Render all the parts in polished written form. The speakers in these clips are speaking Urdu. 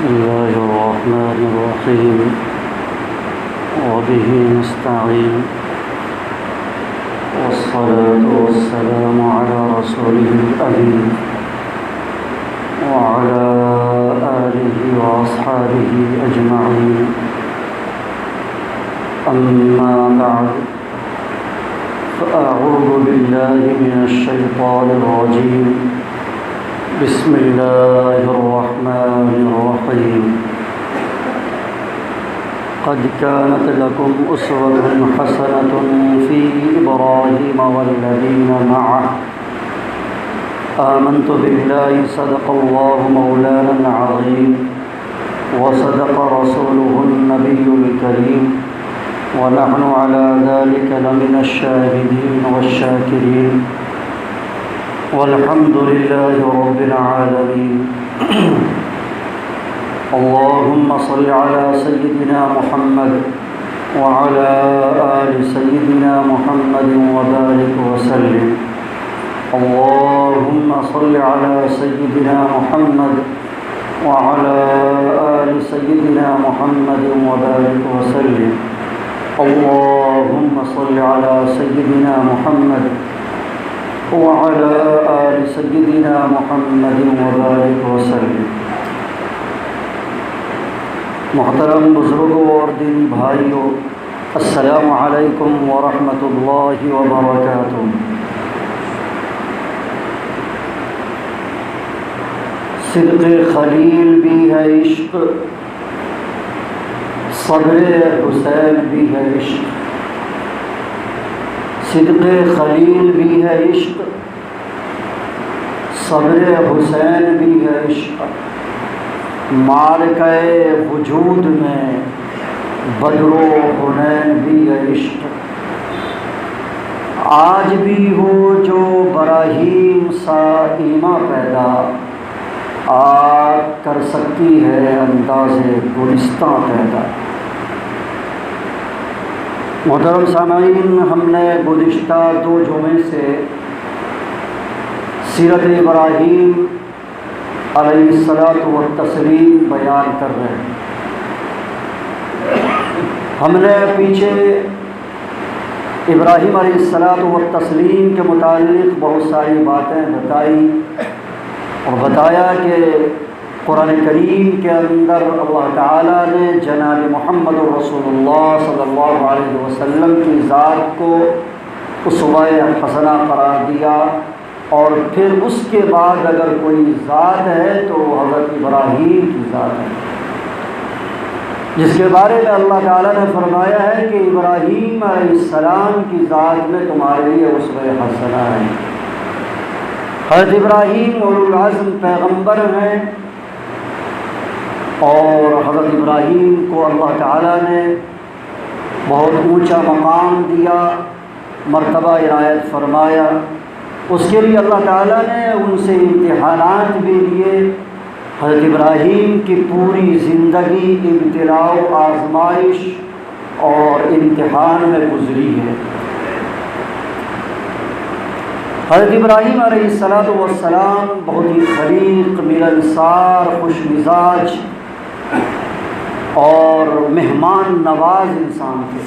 بسم الله الرحمن الرحيم وبه نستعين والصلاة والسلام على رسوله الأمين وعلى آله وأصحابه أجمعين أما بعد فأعوذ بالله من الشيطان الرجيم بسم الله الرحمن الرحيم قد كانت لكم أسوة حسنة في إبراهيم والذين معه آمنت بالله صدق الله مولانا العظيم وصدق رسوله النبي الكريم ونحن على ذلك لمن الشاهدين والشاكرين والحمد لله رب العالمين اللهم صل على سيدنا محمد وعلى آل سيدنا محمد وبارك وسلم اللهم صل على سيدنا محمد وعلى آل سيدنا محمد وبارك وسلم اللهم صل على سيدنا محمد وعلى آل سيدنا محمد وبارك وسلم. محترم بزرگوں اور دینی بھائیوں، السلام علیکم ورحمۃ اللہ وبرکاتہ. صدق خلیل بھی ہے عشق، صبر حسین بھی ہے عشق. صدق خلیل بھی ہے عشق، صبر حسین بھی ہے عشق. معرکہ وجود میں بدر و حنین بھی ہے عشق. آج بھی ہو جو براہیم سا ایماں پیدا، آج کر سکتی ہے انداز گلستاں پیدا. محترم سامعین، ہم نے گزشتہ 2 جمعے سے سیرت ابراہیم علیہ الصلاۃ والتسلیم بیان کر رہے ہیں. ہم نے پیچھے ابراہیم علیہ الصلاۃ والتسلیم کے متعلق بہت ساری باتیں بتائی اور بتایا کہ قرآن کریم کے اندر اللہ تعالیٰ نے جناب محمد رسول اللہ صلی اللہ علیہ وسلم کی ذات کو اسوہ حسنہ قرار دیا، اور پھر اس کے بعد اگر کوئی ذات ہے تو حضرت ابراہیم کی ذات ہے، جس کے بارے میں اللہ تعالیٰ نے فرمایا ہے کہ ابراہیم علیہ السلام کی ذات میں تمہارے لیے اسوہ حسنہ ہے. حضرت ابراہیم اولو العزم پیغمبر ہیں، اور حضرت ابراہیم کو اللہ تعالیٰ نے بہت اونچا مقام دیا، مرتبہ عنایت فرمایا. اس کے لیے اللہ تعالیٰ نے ان سے امتحانات بھی لیے. حضرت ابراہیم کی پوری زندگی ابتلاء و آزمائش اور امتحان میں گزری ہے. حضرت ابراہیم علیہ السلام بہت ہی خلیق، ملنسار، خوش مزاج اور مہمان نواز انسان تھے.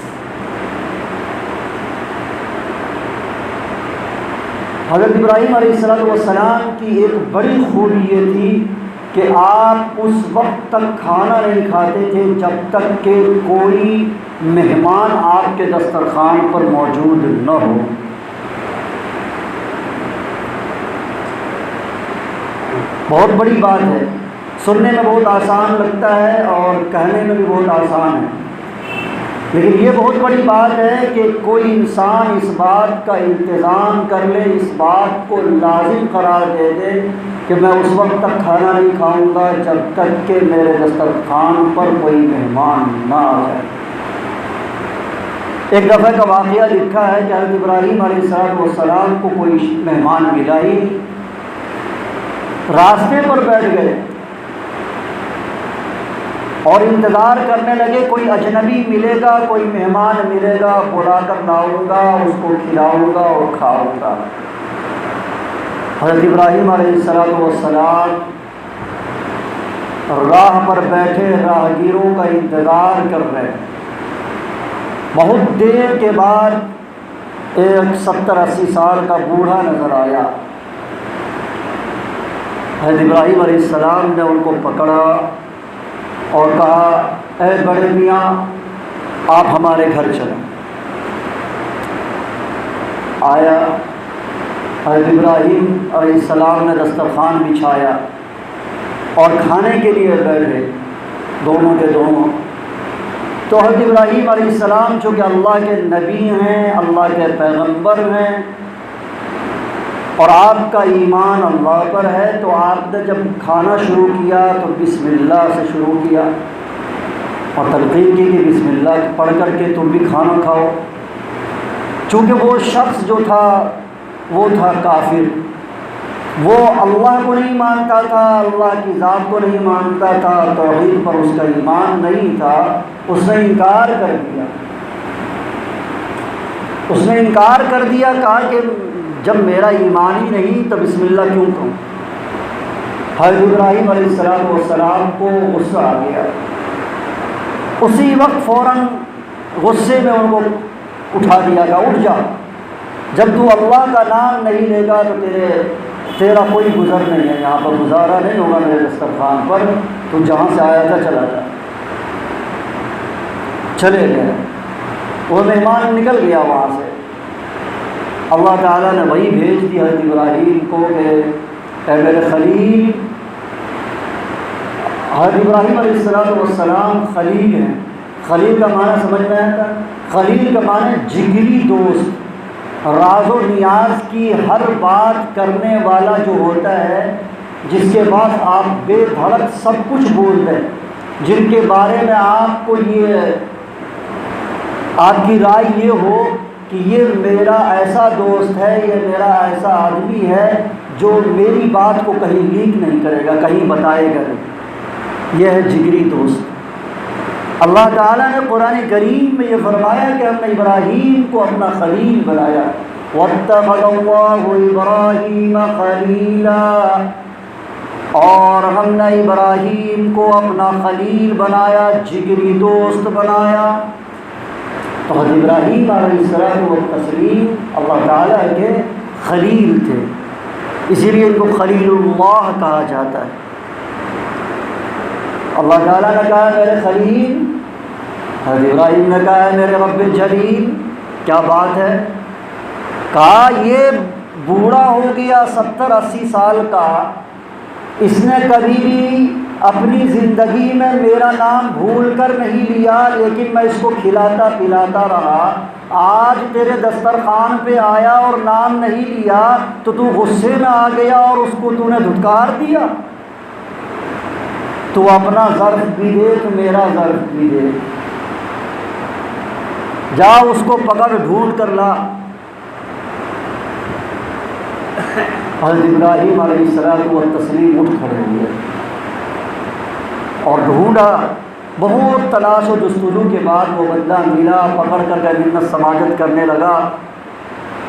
حضرت ابراہیم علیہ السلام کی ایک بڑی خوبی یہ تھی کہ آپ اس وقت تک کھانا نہیں کھاتے تھے جب تک کہ کوئی مہمان آپ کے دسترخوان پر موجود نہ ہو. بہت بڑی بات ہے، سننے میں بہت آسان لگتا ہے اور کہنے میں بھی بہت آسان ہے، لیکن یہ بہت بڑی بات ہے کہ کوئی انسان اس بات کا انتظام کر لے، اس بات کو لازم قرار دے دے کہ میں اس وقت تک کھانا نہیں کھاؤں گا جب تک کہ میرے دسترخوان پر کوئی مہمان نہ آ جائے. ایک دفعہ کا واقعہ لکھا ہے کہ حضرت ابراہیم علیہ السلام کو کوئی مہمان ملا ہی، راستے پر بیٹھ گئے اور انتظار کرنے لگے کوئی اجنبی ملے گا، کوئی مہمان ملے گا، بلا کر لاؤں گا، اس کو کھلاؤں گا اور کھاؤں گا. حضرت ابراہیم علیہ السلام راہ پر بیٹھے راہگیروں کا انتظار کر رہے ہیں۔ بہت دیر کے بعد ایک 70-80 سال کا بوڑھا نظر آیا۔ حضرت ابراہیم علیہ السلام نے ان کو پکڑا اور کہا، اے بڑے میاں آپ ہمارے گھر چلیں۔ آیا، حضرت ابراہیم علیہ السلام نے دسترخوان بچھایا اور کھانے کے لیے بیٹھے دونوں کے دونوں۔ تو حضرت ابراہیم علیہ السلام چونکہ اللہ کے نبی ہیں، اللہ کے پیغمبر ہیں، اور آپ کا ایمان اللہ پر ہے، تو آپ نے جب کھانا شروع کیا تو بسم اللہ سے شروع کیا اور تلقین کی کہ بسم اللہ پڑھ کر کے تم بھی کھانا کھاؤ۔ چونکہ وہ شخص جو تھا وہ تھا کافر، وہ اللہ کو نہیں مانتا تھا، اللہ کی ذات کو نہیں مانتا تھا، توحید پر اس کا ایمان نہیں تھا۔ اس نے انکار کر دیا، کہا کہ جب میرا ایمان ہی نہیں تو بسم اللہ کیوں کہوں۔ حضرت ابراہیم علیہ السلام کو غصہ آ گیا، اسی وقت فوراً غصے میں ان کو اٹھا دیا گیا، اٹھ جا، جب تو اللہ کا نام نہیں لے گا تو تیرا کوئی گزر نہیں ہے، یہاں پر گزارا نہیں ہوگا میرے دسترخوان پر، تو جہاں سے آیا تھا چلا جا۔ چلے گئے، وہ مہمان نکل گیا وہاں سے۔ اللہ تعالیٰ نے وہی بھیج دی حضرت ابراہیم کو کہ اے میرے خلیل۔ حضرت ابراہیم علیہ السلام خلیل ہیں۔ خلیل کا معنی سمجھ میں آتا ہے؟ خلیل کا معنی جگری دوست، راز و نیاز کی ہر بات کرنے والا جو ہوتا ہے، جس کے بعد آپ بے دھڑک سب کچھ بول دیں، جن کے بارے میں آپ کو آپ کی رائے یہ ہو کہ یہ میرا ایسا دوست ہے، یہ میرا ایسا آدمی ہے جو میری بات کو کہیں لیک نہیں کرے گا، کہیں بتائے گا نہیں، یہ ہے جگری دوست۔ اللہ تعالیٰ نے قرآن کریم میں یہ فرمایا کہ ہم نے ابراہیم کو اپنا خلیل بنایا، وَاتَّخَذَ اللَّهُ إِبْرَاهِيمَ خَلِيلًا، اور ہم نے ابراہیم کو اپنا خلیل بنایا، جگری دوست بنایا۔ تو حضرت ابراہیم علیہ السلام اللہ تعالیٰ کے خلیل تھے، اسی لیے ان کو خلیل اللہ کہا جاتا ہے۔ اللہ تعالیٰ نے کہا میرے خلیل، حضرت ابراہیم نے کہا میرے رب جلیل۔ کیا بات ہے؟ کہا یہ بوڑھا ہو گیا 70-80 سال کا، اس نے کبھی بھی اپنی زندگی میں میرا نام بھول کر نہیں لیا، لیکن میں اس کو کھلاتا پلاتا رہا۔ آج تیرے دسترخوان پہ آیا اور نام نہیں لیا تو غصے میں آ گیا اور اس کو نے دھتکار دیا۔ تو اپنا ظرف بھی دیکھ، میرا ظرف بھی دیکھ، جا اس کو پکڑ ڈھونڈ کر لا۔ حضرت ابراہیم علیہ السلام اٹھ کھڑے ہوئے اور ڈھونڈا، بہت تلاش و جستجو کے بعد وہ بندہ ملا، پکڑ کر کے منت سماجت کرنے لگا،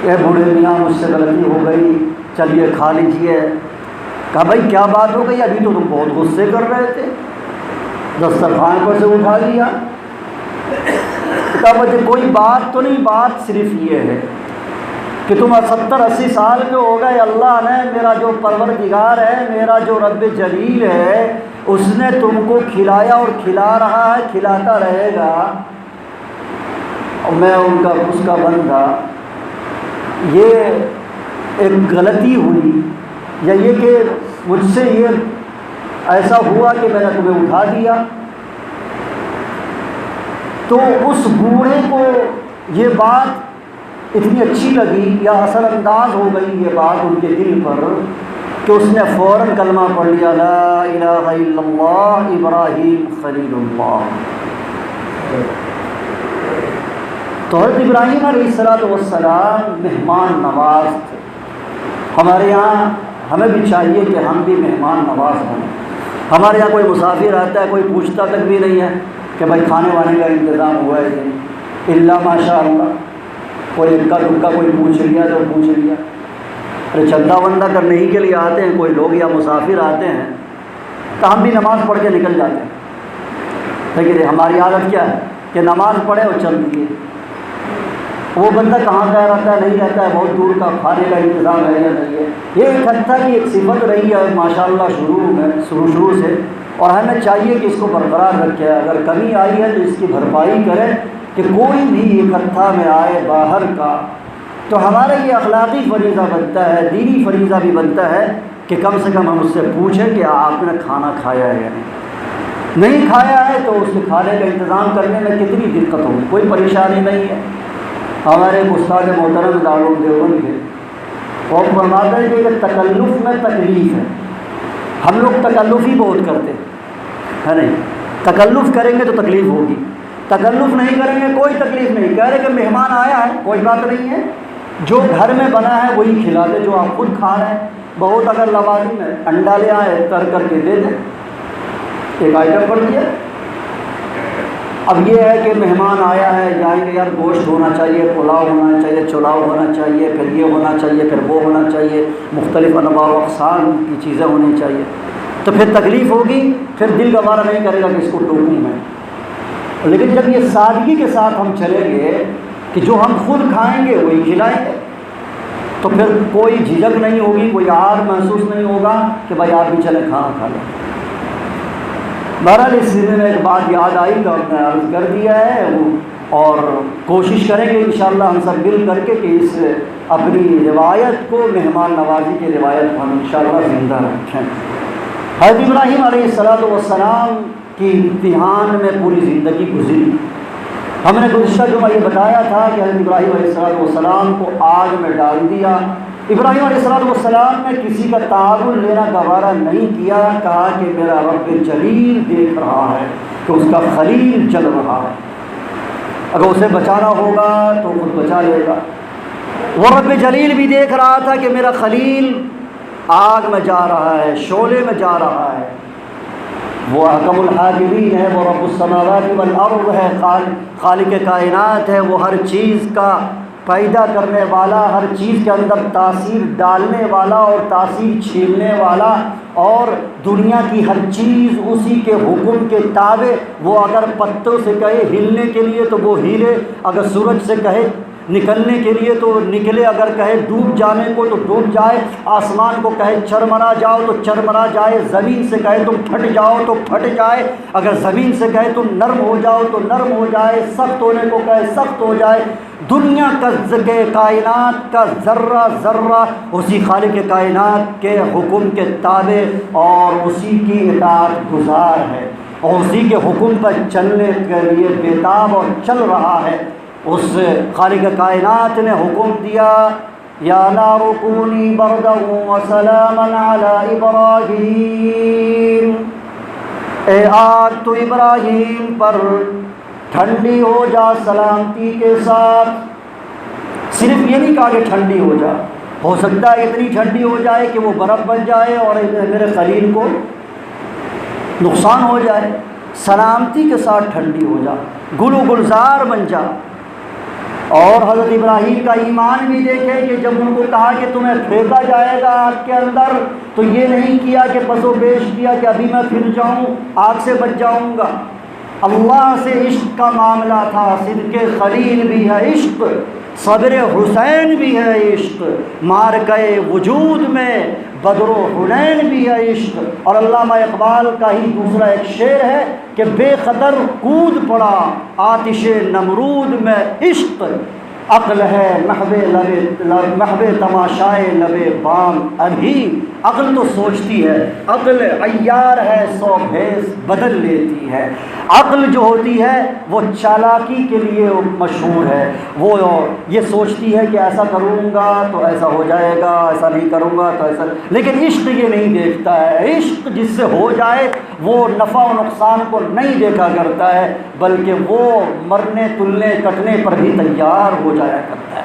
اے بوڑھے میاں مجھ سے غلطی ہو گئی، چلیے کھا لیجیے۔ کہا بھائی کیا بات ہو گئی؟ ابھی تو تم بہت غصے کر رہے تھے، دسترخوان پر سے اٹھا لیا۔ کہا مجھے کوئی بات تو نہیں، بات صرف یہ ہے کہ تم 70-80 سال کے ہو گئے، اللہ نے میرا جو پروردگار ہے، میرا جو رب جلیل ہے، اس نے تم کو کھلایا اور کھلا رہا ہے، کھلاتا رہے گا، اور میں اس کا بندہ۔ یہ ایک غلطی ہوئی یا یہ کہ مجھ سے یہ ایسا ہوا کہ میں نے تمہیں اٹھا دیا۔ تو اس بوڑھے کو یہ بات اتنی اچھی لگی یا اثر انداز ہو گئی یہ بات ان کے دل پر کہ اس نے فوراً کلمہ پڑھ لیا، لا الہ الا اللہ ابراہیم خلیل اللہ۔ تو حضرت ابراہیم علیہ السلام مہمان نواز تھے۔ ہمارے یہاں ہمیں بھی چاہیے کہ ہم بھی مہمان نواز بنیں۔ ہمارے یہاں کوئی مسافر آتا ہے، کوئی پوچھتا تک بھی نہیں ہے کہ بھائی کھانے وانے کا انتظام ہوا ہے کہ اللہ ماشاء اللہ، کوئی اکا دکا کوئی پوچھ لیا تو پوچھ لیا۔ ارے چندہ وندہ کرنے ہی کے لیے آتے ہیں کوئی لوگ یا مسافر آتے ہیں تو ہم بھی نماز پڑھ کے نکل جاتے ہیں، لیکن ہماری عادت کیا ہے کہ نماز پڑھے اور چل دیے۔ وہ بندہ کہاں کا رہتا ہے، نہیں رہتا ہے، بہت دور کا، کھانے کا انتظام ہے یا نہیں ہے۔ یہ اکٹھا کی ایک صفت رہی ہے ماشاءاللہ شروع سے، اور ہمیں چاہیے کہ اس کو برقرار رکھے۔ اگر کمی آئی ہے تو اس کی بھرپائی کریں کہ کوئی بھی اکٹھا میں آئے باہر کا، تو ہمارا یہ اخلاقی فریضہ بنتا ہے، دینی فریضہ بھی بنتا ہے کہ کم سے کم ہم اس سے پوچھیں کہ آپ نے کھانا کھایا ہے یا نہیں کھایا ہے، تو اس کے کھانے کا انتظام کرنے میں کتنی دقت ہوگی، کوئی پریشانی نہیں ہے۔ ہمارے استاد محترم دارالعلوم دیوبند کے وہ فرماتے ہیں کہ تکلف میں تکلیف ہے۔ ہم لوگ تکلف ہی بہت کرتے ہیں، ہے نہیں؟ تکلف کریں گے تو تکلیف ہوگی، تکلف نہیں کریں گے کوئی تکلیف نہیں۔ کہہ رہے کہ مہمان آیا ہے کوئی بات نہیں ہے، جو گھر میں بنا ہے وہی کھلا دے، جو آپ خود کھا رہے ہیں۔ بہت اگر لوازم ہے، انڈا لے آئے تر کر کے دے دیں، ایک آئٹم پڑ دیا۔ اب یہ ہے کہ مہمان آیا ہے، جائیں گے یار گوشت ہونا چاہیے، پلاؤ ہونا چاہیے، چلاؤ ہونا چاہیے، پھر یہ ہونا چاہیے، پھر وہ ہونا چاہیے، مختلف انواع و اقسام کی چیزیں ہونی چاہیے، تو پھر تکلیف ہوگی، پھر دل گوارا نہیں کرے گا کہ اس کو ٹوکوں میں۔ لیکن جب یہ سادگی کے ساتھ ہم چلیں گے کہ جو ہم خود کھائیں گے وہی کھلائیں گے، تو پھر کوئی جھجک نہیں ہوگی، کوئی عار محسوس نہیں ہوگا کہ بھائی آپ بھی چلیں کھانا کھا لیں۔ بہرحال اس سلسلے میں ایک بات یاد آئی تو ہم نے عرض کر دیا ہے، اور کوشش کریں گے انشاءاللہ ہم سب مل کر کے کہ اس اپنی روایت کو، مہمان نوازی کی روایت کو ہم انشاءاللہ زندہ رکھیں۔ حضرت ابراہیم علیہ السلام کی امتحان میں پوری زندگی گزری۔ ہم نے گزشتہ جمعہ یہ بتایا تھا کہ حضرت ابراہیم علیہ السلام کو آگ میں ڈال دیا۔ ابراہیم علیہ السلام نے کسی کا تعاون لینا گوارا نہیں کیا، کہا کہ میرا رب جلیل دیکھ رہا ہے کہ اس کا خلیل جل رہا ہے، اگر اسے بچانا ہوگا تو خود بچا لے گا۔ وہ رب جلیل بھی دیکھ رہا تھا کہ میرا خلیل آگ میں جا رہا ہے، شعلے میں جا رہا ہے۔ وہ حکم الحاکمین ہے، وہ رب السماوات والارض ہے، خالق کائنات ہے، وہ ہر چیز کا پیدا کرنے والا، ہر چیز کے اندر تاثیر ڈالنے والا اور تاثیر چھیلنے والا، اور دنیا کی ہر چیز اسی کے حکم کے تابع۔ وہ اگر پتوں سے کہے ہلنے کے لیے تو وہ ہلے، اگر سورج سے کہے نکلنے کے لیے تو نکلے، اگر کہے ڈوب جانے کو تو ڈوب جائے، آسمان کو کہے چرمرا جاؤ تو چرمرا جائے، زمین سے کہے تم پھٹ جاؤ تو پھٹ جائے، اگر زمین سے کہے تم نرم ہو جاؤ تو نرم ہو جائے، سخت ہونے کو کہے سخت ہو جائے۔ دنیا کا کائنات کا ذرہ ذرہ اسی خالق کائنات کے حکم کے تابع اور اسی کی اطاعت گزار ہے، اور اسی کے حکم پر چلنے کے لیے بےتاب اور چل رہا ہے۔ اس خالق کائنات نے حکم دیا، یا نار کونی بردا وسلاما علی ابراہیم، اے آگ تو ابراہیم پر ٹھنڈی ہو جا سلامتی کے ساتھ۔ صرف یہ نہیں کہا کہ ٹھنڈی ہو جا، ہو سکتا ہے اتنی ٹھنڈی ہو جائے کہ وہ برف بن جائے اور میرے خلیل کو نقصان ہو جائے۔ سلامتی کے ساتھ ٹھنڈی ہو جا، گل و گلزار بن جا۔ اور حضرت ابراہیم کا ایمان بھی دیکھے کہ جب ان کو کہا کہ تمہیں پھینکا جائے گا آگ کے اندر، تو یہ نہیں کیا کہ پس و پیش کیا کہ ابھی میں پھر جاؤں، آگ سے بچ جاؤں گا۔ اللہ سے عشق کا معاملہ تھا، صدق خلیل بھی ہے عشق، صبر حسین بھی ہے عشق، معرکہ وجود میں بدر و حنین بھی ہے عشق۔ اور علامہ اقبال کا ہی دوسرا ایک شعر ہے کہ بے خطر کود پڑا آتش نمرود میں عشق، عقل ہے محو تماشائے لب بام ابھی۔ عقل تو سوچتی ہے، عقل عیار ہے، سو بھیس بدل لیتی ہے۔ عقل جو ہوتی ہے وہ چالاکی کے لیے مشہور ہے، وہ یہ سوچتی ہے کہ ایسا کروں گا تو ایسا ہو جائے گا، ایسا نہیں کروں گا تو ایسا، لیکن عشق یہ نہیں دیکھتا ہے۔ عشق جس سے ہو جائے وہ نفع و نقصان کو نہیں دیکھا کرتا ہے، بلکہ وہ مرنے تلنے کٹنے پر بھی تیار ہو جایا کرتا ہے۔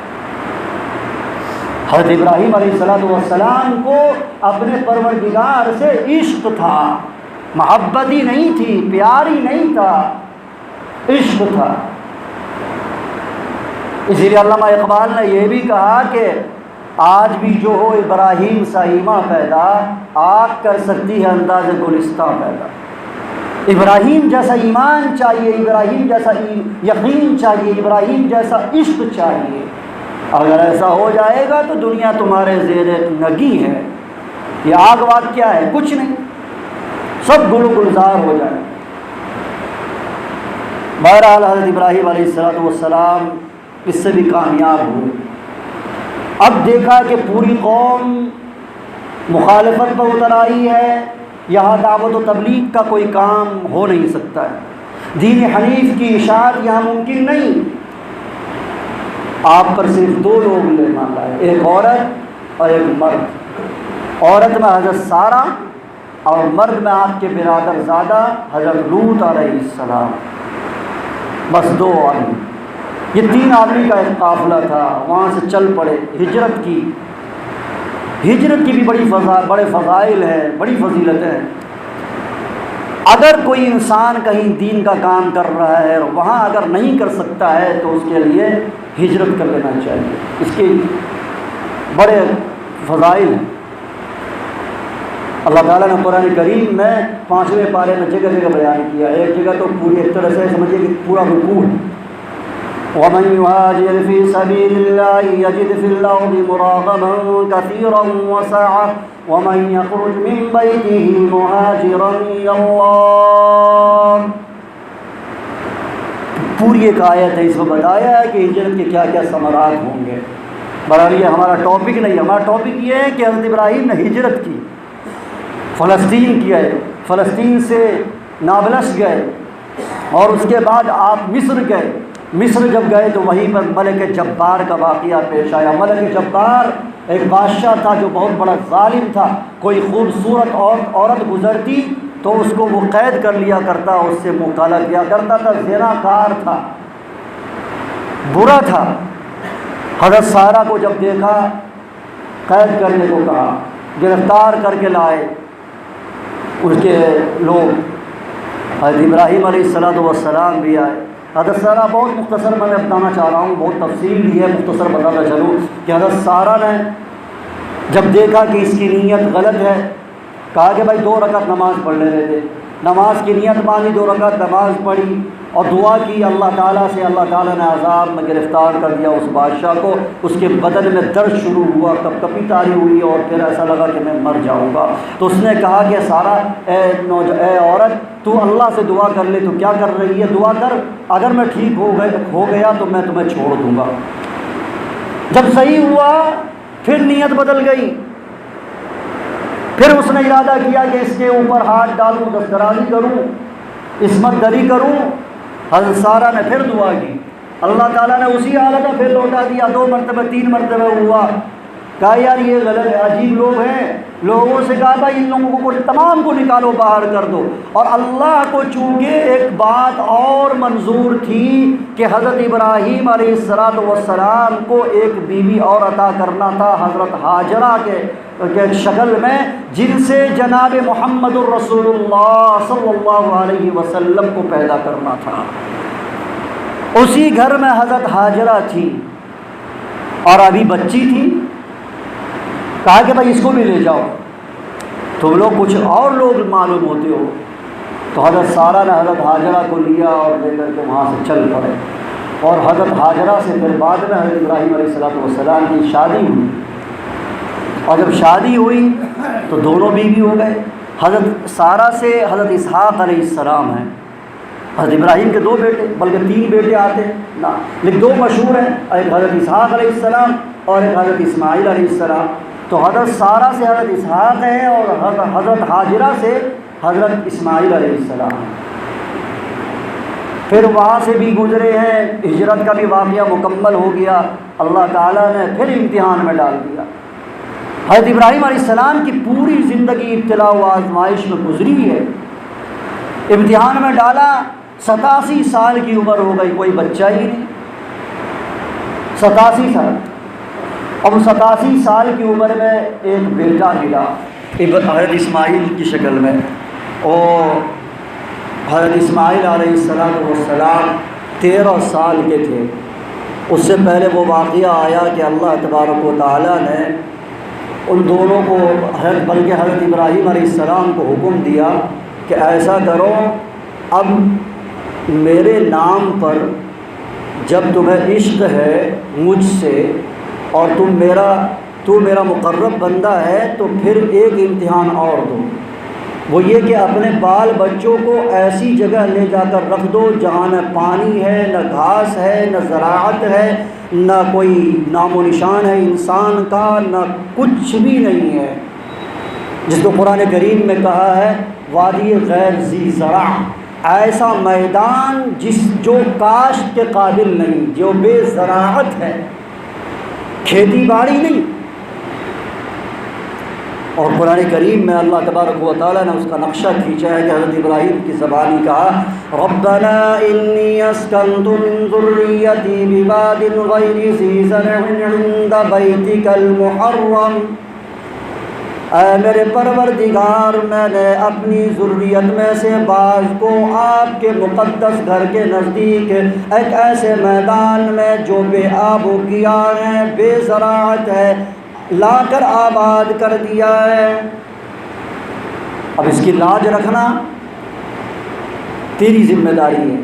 حضرت ابراہیم علیہ السلام کو اپنے پروردگار سے عشق تھا، محبت ہی نہیں تھی، پیار ہی نہیں تھا، عشق تھا۔ اسی لیے علامہ اقبال نے یہ بھی کہا کہ آج بھی جو ہو ابراہیم سا ایمان پیدا، آگ کر سکتی ہے انداز گلستان پیدا۔ ابراہیم جیسا ایمان چاہیے، ابراہیم جیسا یقین چاہیے، ابراہیم جیسا عشق چاہیے۔ اگر ایسا ہو جائے گا تو دنیا تمہارے زیر نگی ہے۔ یہ آگ واگ کیا ہے؟ کچھ نہیں، سب گل گلزار ہو جائے۔ بہرحال حضرت ابراہیم علیہ السلام اس سے بھی کامیاب ہوئے۔ اب دیکھا کہ پوری قوم مخالفت پر اتر آئی ہے، یہاں دعوت و تبلیغ کا کوئی کام ہو نہیں سکتا ہے، دین حنیف کی اشاعت یہاں ممکن نہیں۔ آپ پر صرف دو لوگ ایمان لائے، ایک عورت اور ایک مرد۔ عورت میں حضرت سارہ اور مرد میں آپ کے برادر زادہ حضرت لوط علیہ السلام، بس دو آدمی۔ یہ 3 آدمی کا ایک قافلہ تھا، وہاں سے چل پڑے، ہجرت کی۔ ہجرت کی بھی بڑے فضائل ہیں، بڑی فضیلتیں ہیں۔ اگر کوئی انسان کہیں دین کا کام کر رہا ہے اور وہاں اگر نہیں کر سکتا ہے تو اس کے لیے ہجرت کر لینا چاہیے، اس کے بڑے فضائل ہیں۔ اللہ تعالیٰ نے قرآن کریم میں 5ویں پارے میں جگہ جگہ بیان کیا، ایک جگہ تو پوری ایک طرح سے سمجھیے کہ پورا رکوع ہے۔ وَمَنْ يُهَاجِرْ فِي سَبِيلِ اللَّهِ يَجِدْ فِي الْأَرْضِ مُرَاغَمًا كَثِيرًا وَسَعَةً وَمَنْ يَخْرُجْ مِنْ بَيْتِهِ مُهَاجِرًا إِلَى اللَّهِ۔ پوری ایک آیت ہے، اس میں بتایا ہے کہ ہجرت کے کیا کیا ثمرات ہوں گے۔ بہرحال یہ ہمارا ٹاپک نہیں، ہمارا ٹاپک یہ ہے کہ حضرت ابراہیم نے ہجرت کی، فلسطین کی ہے، فلسطین سے نابلس گئے اور اس کے بعد آپ مصر گئے۔ مصر جب گئے تو وہیں پر ملک جبار کا واقعہ پیش آیا۔ ملک جبار ایک بادشاہ تھا جو بہت بڑا ظالم تھا، کوئی خوبصورت عورت گزرتی تو اس کو وہ قید کر لیا کرتا، اس سے مکالمہ کیا کرتا تھا، زنا کار تھا، برا تھا۔ حضرت سارہ کو جب دیکھا قید کرنے کو کہا، گرفتار کر کے لائے اس کے لوگ۔ حضرت ابراہیم علیہ السلام بھی آئے۔ حضرت سارہ بہت مختصر میں بتانا چاہ رہا ہوں، بہت تفصیل بھی ہے، مختصر بتانا چلوں کہ حضرت سارہ نے جب دیکھا کہ اس کی نیت غلط ہے، کہا کہ بھائی 2 رکعت نماز پڑھ لینے دے۔ نماز کی نیت مانی، 2 رکعت نماز پڑھی اور دعا کی اللہ تعالیٰ سے۔ اللہ تعالیٰ نے عذاب میں گرفتار کر دیا اس بادشاہ کو، اس کے بدن میں درد شروع ہوا، کپ کپی طاری ہوئی اور پھر ایسا لگا کہ میں مر جاؤں گا۔ تو اس نے کہا کہ سارہ اے عورت، تو اللہ سے دعا کر لے، تو کیا کر رہی ہے؟ دعا کر، اگر میں ٹھیک ہو گیا تو میں تمہیں چھوڑ دوں گا۔ جب صحیح ہوا پھر نیت بدل گئی، پھر اس نے ارادہ کیا کہ اس کے اوپر ہاتھ ڈالوں، دسترازی کروں، عصمت دری کروں۔ حضرت سارہ نے پھر دعا کی، اللہ تعالیٰ نے اسی حالت میں پھر لوٹا دیا، 2 مرتبہ 3 مرتبہ ہوا۔ کہا یار یہ غلط ہے، عجیب لوگ ہیں۔ لوگوں سے کہا بھائی ان لوگوں کو تمام کو نکالو، باہر کر دو۔ اور اللہ کو چونکہ ایک بات اور منظور تھی کہ حضرت ابراہیم علیہ السلام کو ایک بیوی اور عطا کرنا تھا، حضرت ہاجرہ کے شکل میں، جن سے جناب محمد الرسول اللہ صلی اللہ علیہ وسلم کو پیدا کرنا تھا۔ اسی گھر میں حضرت ہاجرہ تھی اور ابھی بچی تھی۔ کہا کہ بھائی اس کو بھی لے جاؤ، تم لوگ کچھ اور لوگ معلوم ہوتے ہو۔ تو حضرت سارہ نے حضرت ہاجرہ کو لیا اور لے کر کے وہاں سے چل پڑے، اور حضرت ہاجرہ سے پھر بعد میں حضرت ابراہیم علیہ السلام کی شادی ہوئی۔ اور جب شادی ہوئی تو دونوں بیوی ہو گئے۔ حضرت سارہ سے حضرت اسحاق علیہ السلام ہیں۔ حضرت ابراہیم کے 2 بیٹے، بلکہ 3 بیٹے آتے ہیں نا، لیکن 2 مشہور ہیں، ایک حضرت اسحاق علیہ السلام اور ایک حضرت اسماعیل علیہ السلام۔ تو حضرت سارہ سے حضرت اسحاق ہے اور حضرت ہاجرہ سے حضرت اسماعیل علیہ السلام۔ پھر وہاں سے بھی گزرے ہیں، ہجرت کا بھی واقعہ مکمل ہو گیا، اللہ تعالیٰ نے پھر امتحان میں ڈال دیا۔ حضرت ابراہیم علیہ السلام کی پوری زندگی ابتلا و آزمائش میں گزری ہے۔ امتحان میں ڈالا، 87 سال کی عمر ہو گئی، کوئی بچہ ہی نہیں، 87 سال۔ اب 87 سال کی عمر میں ایک بیٹا ملا حضرت اسماعیل کی شکل میں، اور حضرت اسماعیل علیہ السلام 13 سال کے تھے اس سے پہلے وہ واقعہ آیا کہ اللہ تبارک و تعالیٰ نے ان دونوں کو بلکہ حضرت ابراہیم علیہ السلام کو حکم دیا کہ ایسا کرو، اب میرے نام پر جب تمہیں عشق ہے مجھ سے اور تو میرا مقرب بندہ ہے، تو پھر ایک امتحان اور دو، وہ یہ کہ اپنے بال بچوں کو ایسی جگہ لے جا کر رکھ دو جہاں نہ پانی ہے، نہ گھاس ہے، نہ زراعت ہے، نہ کوئی نام و نشان ہے انسان کا، نہ کچھ بھی نہیں ہے، جس کو قرآن کریم میں کہا ہے وادی غیر ذی زرع، ایسا میدان جو کاشت کے قابل نہیں، جو بے زراعت ہے، کھیتی باڑی نہیں۔ اور قرآن کریم میں اللہ تبارک و تعالیٰ نے اس کا نقشہ کھینچا ہے کہ حضرت ابراہیم کی زبانی کہا ربنا انی اسکنت من ذریتی بواد غیر ذی زرع عند بیتک المحرم، اے میرے پروردگار، میں نے اپنی ذریت میں سے بعض کو آپ کے مقدس گھر کے نزدیک ایک ایسے میدان میں جو بے آب و گیاہ ہے، بے زراعت ہے، لا کر آباد کر دیا ہے۔ اب اس کی لاج رکھنا تیری ذمہ داری ہے۔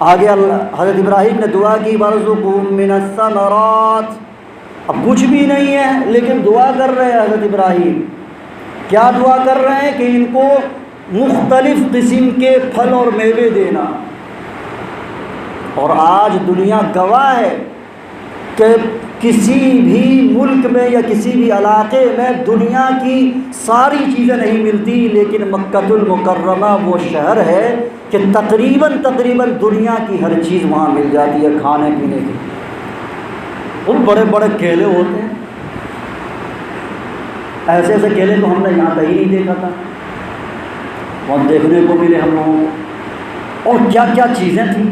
آگے حضرت ابراہیم نے دعا کی وَارْزُقْهُم مِّنَ الثَّمَرَاتِ، اب کچھ بھی نہیں ہے لیکن دعا کر رہے ہیں حضرت ابراہیم۔ کیا دعا کر رہے ہیں کہ ان کو مختلف قسم کے پھل اور میوے دینا۔ اور آج دنیا گواہ ہے کہ کسی بھی ملک میں یا کسی بھی علاقے میں دنیا کی ساری چیزیں نہیں ملتی، لیکن مکہ المکرمہ وہ شہر ہے کہ تقریباً دنیا کی ہر چیز وہاں مل جاتی ہے کھانے پینے کی۔ بہت بڑے بڑے کیلے ہوتے ہیں، ایسے ایسے کیلے تو ہم نے یہاں کہیں نہیں دیکھا تھا، وہاں دیکھنے کو ملے ہم لوگوں کو۔ اور کیا کیا چیزیں تھیں،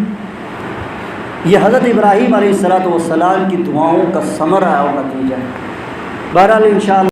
یہ حضرت ابراہیم علیہ السلام کی دعاؤں کا ثمرہ اور نتیجہ ہے۔ بہرحال انشاءاللہ